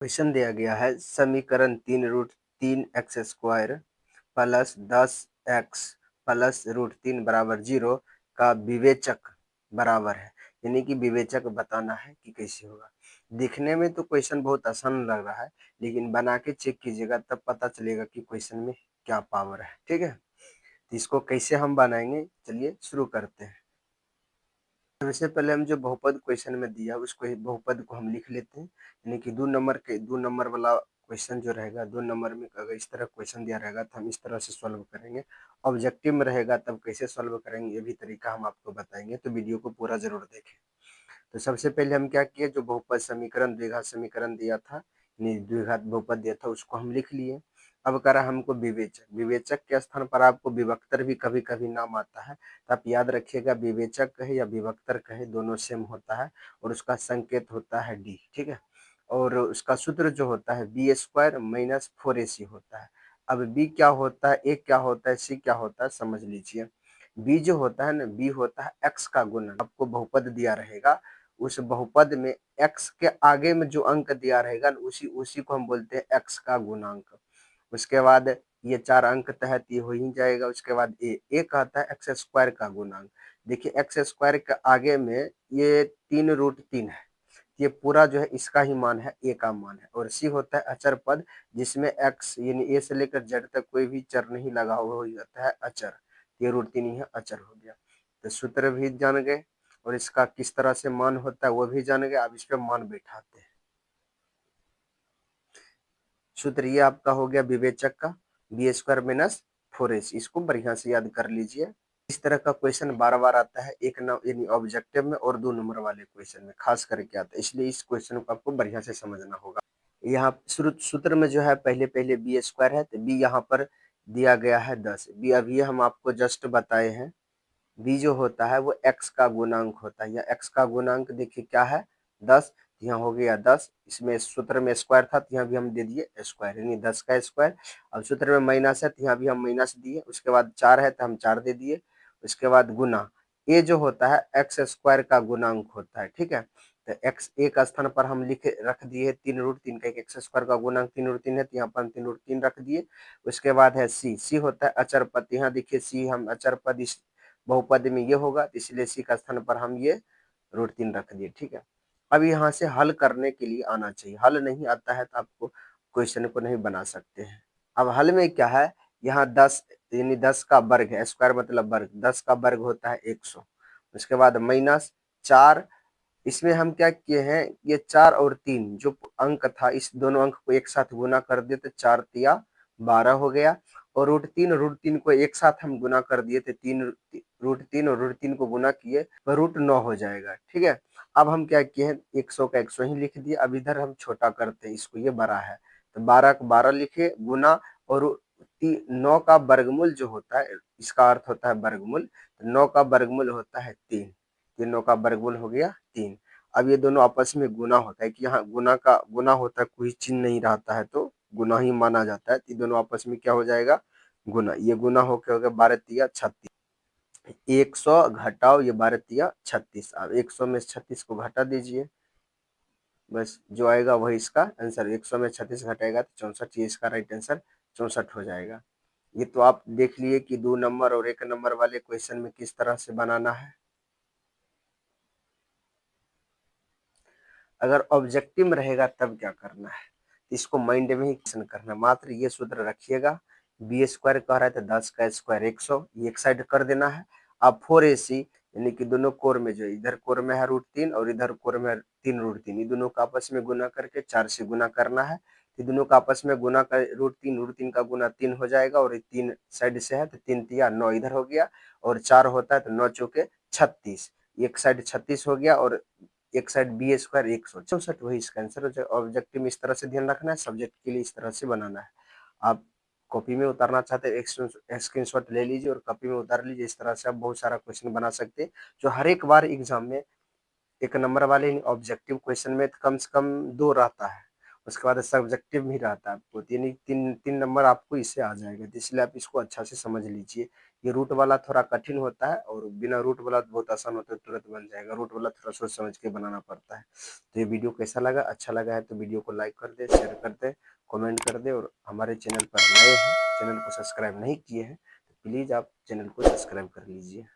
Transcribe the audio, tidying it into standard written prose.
Question दिया गया है समीकरण 3√3x² प्लस 10x प्लस √3 बराबर 0 का विवेचक बराबर है। यानी कि विवेचक बताना है कि कैसे होगा। दिखने में तो क्वेश्चन बहुत आसान लग रहा है, लेकिन बना के चेक कीजिएगा तब पता चलेगा कि क्वेश्चन में क्या पावर है। ठीक है, तो इसको कैसे हम बनाएंगे, चलिए शुरू करते हैं। सबसे पहले हम जो बहुपद क्वेश्चन में दिया उसको बहुपद को हम लिख लेते हैं। यानी कि 2 नंबर वाला क्वेश्चन जो रहेगा, 2 नंबर में अगर इस तरह क्वेश्चन दिया रहेगा तो हम इस तरह से सॉल्व करेंगे। ऑब्जेक्टिव में रहेगा तब कैसे सॉल्व करेंगे ये भी तरीका हम आपको बताएंगे, तो वीडियो को पूरा जरूर देखें। तो सबसे पहले हम क्या किए, जो बहुपद समीकरण द्विघात समीकरण दिया था, द्विघात बहुपद दिया था, उसको हम लिख लिए। अब करा हमको विवेचक। विवेचक के स्थान पर आपको विभक्तर भी कभी कभी नाम आता है, तो आप याद रखिएगा विवेचक कहे या विभक्तर कहे दोनों सेम होता है और उसका संकेत होता है डी। ठीक है, और उसका सूत्र जो होता है b² माइनस 4ac होता है। अब b क्या होता है, a क्या होता है, c क्या होता है समझ लीजिए। b जो होता है ना, b होता है x का गुणन। आपको बहुपद दिया रहेगा, उस बहुपद में x के आगे में जो अंक दिया रहेगा उसी उसी को हम बोलते हैं x का गुणांक। उसके बाद ये 4 अंक तहत ये हो ही जाएगा। उसके बाद ए कहता है x² का गुणांक। देखिए x² के आगे में ये 3√3 है, ये पूरा जो है इसका ही मान है, ए का मान है। और सी होता है अचर पद, जिसमें x यानी ए से लेकर जेड तक कोई भी चर नहीं लगा हुआ हो जाता है अचर। ये √3 ही अचर हो गया। तो सूत्र भी जान गए और इसका किस तरह से मान होता है वो भी जान गए। अब इस पे मान बैठाते हैं। सूत्र ये आपका हो गया विवेचक का b² माइनस 4ac। इसको बढ़िया से याद कर लीजिए। इस तरह का क्वेश्चन बार बार आता है, एक यानी ऑब्जेक्टिव में और 2 नंबर वाले क्वेश्चन में खास करके आता है, इसलिए इस क्वेश्चन को आपको बढ़िया से समझना होगा। यहाँ सूत्र में जो है पहले पहले b² है, तो b यहाँ पर दिया गया है 10। b अभी हम आपको जस्ट बताए हैं। b जो होता है वो x का गुणांक होता है, या x का गुणांक देखिए क्या है 10। यहाँ हो गया 10, इसमें सूत्र में स्क्वायर था तो यहाँ भी हम दे दिए स्क्वायर, यानी 10 का स्क्वायर। अब सूत्र में माइनस है तो यहाँ भी हम माइनस दिए। उसके बाद 4 है तो हम 4 दे दिए। उसके बाद गुना, a जो होता है x² का गुणांक होता है। ठीक है, तो x a का स्थान पर हम लिखे रख दिए 3√3 का, x² का गुणांक 3√3 है तो यहाँ पर हम 3√3 रख दिए। उसके बाद है c होता है अचर पद। यहाँ देखिए c हम अचर पद इस बहुपद में ये होगा, इसलिए सी का स्थान पर हम ये √3 रख दिए। ठीक है, अब यहाँ से हल करने के लिए आना चाहिए। हल नहीं आता है तो आपको क्वेश्चन को नहीं बना सकते हैं। अब हल में क्या है, यहाँ 10 यानी 10 का वर्ग है, स्क्वायर मतलब वर्ग, 10 का वर्ग होता है 100। उसके बाद माइनस 4, इसमें हम क्या किए हैं, ये 4 और 3 जो अंक था इस दोनों अंक को एक साथ गुना कर दिए तो 4 तिया 12 हो गया। और √3 को एक साथ हम गुना कर दिए थे, √3 और √3 को गुना किए तो √9 हो जाएगा। ठीक है, अब हम क्या किए हैं 100 का 100 ही लिख दिए। अब इधर हम छोटा करते हैं इसको, ये बड़ा है तो 12 को 12 लिखे गुना, और 9 का वर्गमूल जो होता है इसका अर्थ होता है वर्गमूल, तो 9 का वर्गमूल होता है 3, तीनों का वर्गमूल हो गया 3। अब ये दोनों आपस में गुना होता है कि यहाँ गुना का गुना होता है, कोई चिन्ह नहीं रहता है तो गुना ही माना जाता है। तो दोनों आपस में क्या हो जाएगा, गुना। ये गुना होके हो गया 12 तिया 36, 100 घटाओ ये 12 तिया 36। अब 100 में 36 को घटा दीजिए, बस जो आएगा वही इसका आंसर। 100 में 36 घटाएगा तो 64, ये इसका राइट आंसर 64 हो जाएगा। ये तो आप देख लिए कि 2 नंबर और 1 नंबर वाले क्वेश्चन में किस तरह से बनाना है। अगर ऑब्जेक्टिव में रहेगा तब क्या करना है, इसको माइंड में ही क्वेश्चन करना है। मात्र ये सूत्र रखिएगा, b² कह रहा है तो 10 का स्क्वायर 100, ये एक साइड कर देना है। अब 4ac यानी कि दोनों कोर में जो इधर कोर में है √3 और इधर कोर में 3√3, ये दोनों का आपस में गुना करके 4 से गुना करना है। ये दोनों का आपस में गुना कर √3 का गुना 3 हो जाएगा, और 3 साइड से है तो 3 तिया 9 इधर हो गया, और 4 होता है तो 9 चौके 36, एक साइड 36 हो गया और एक साइड b² 164, वही इसका आंसर हो जाएगा। ऑब्जेक्टिव में इस तरह से ध्यान रखना है, सब्जेक्ट के लिए इस तरह से बनाना है। आप कॉपी में उतारना चाहते हैं स्क्रीनशॉट ले लीजिए और कॉपी में उतार लीजिए। इस तरह से आप बहुत सारा क्वेश्चन बना सकते हैं, जो हर एक बार एग्जाम में 1 नंबर वाले ऑब्जेक्टिव क्वेश्चन में कम से कम 2 रहता है, उसके बाद सब्जेक्टिव भी रहता है आपको, यानी 3 नंबर आपको इससे आ जाएगा, तो इसलिए आप इसको अच्छा से समझ लीजिए। ये रूट वाला थोड़ा कठिन होता है और बिना रूट वाला बहुत आसान होता है, तुरंत बन जाएगा। रूट वाला थोड़ा सोच समझ के बनाना पड़ता है। तो ये वीडियो कैसा लगा? अच्छा लगा है तो वीडियो को लाइक कर दे, शेयर कर दे, कमेंट कर दे, और हमारे चैनल पर नए हैं, चैनल को सब्सक्राइब नहीं किए हैं, तो प्लीज़ आप चैनल को सब्सक्राइब कर लीजिए।